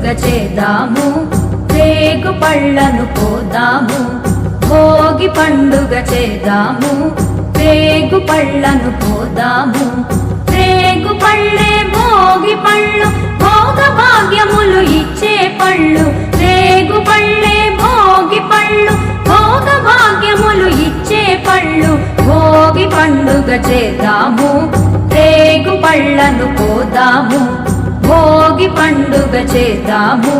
పండుగ చేద్దాము, రేగు పళ్ళను కోద్దాము. భోగి పండుగ చేద్దాము, రేగు పళ్ళను కోద్దాము. రేగు పళ్ళే భోగి పళ్ళు, భోగ భాగ్యములు ఇచ్చే పళ్ళు. రేగు పళ్ళే భోగి పళ్ళు, భోగ భాగ్యములు ఇచ్చే పళ్ళు. భోగి పండుగ చేద్దాము, రేగు పళ్ళను కోద్దాము. భోగి పండుగ చేద్దాము,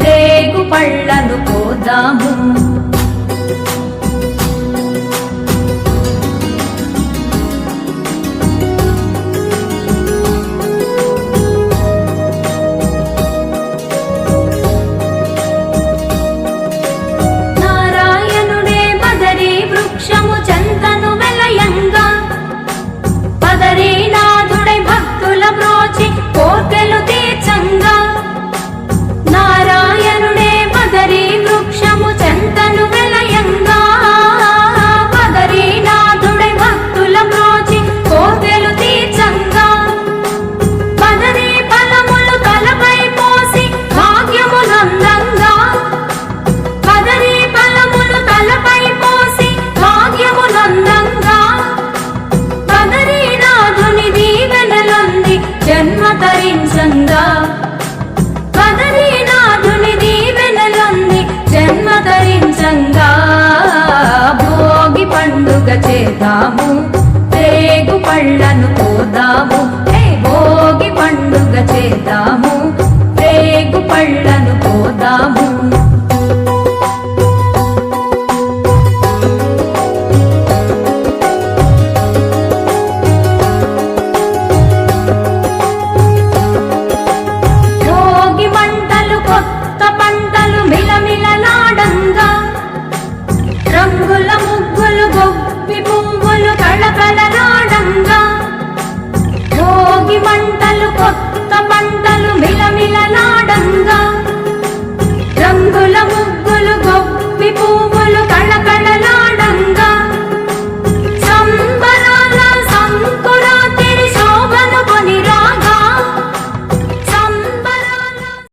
రేగు పళ్ళను కోద్దాము. నారాయణుడే బదరీ వృక్షము చెంతను వెలయంగా, బదరీనాథుడై భక్తుల బ్రోచి కోర్కెలు తీర్చంగా. నారాయణుడే బదరీ వృక్షము చెంతను వెలయంగా, బదరీనాథుడై భక్తుల బ్రోచి కోర్కెలు తీర్చంగా. బదరీ ఫలములు తలపై పోసి భాగ్యమునందంగా, బదరీ ఫలములు తలపై పోసి భాగ్యమునందంగా. బదరీనాథుని దీవెనలొంది జన్మ తరించంగా, బదరీనాథుని దీవెనలొంది జన్మ తరించంగా. భోగి పండుగ చేద్దాము, రేగు పళ్ళను కోద్దాము. భోగి పండుగ చేద్దాము,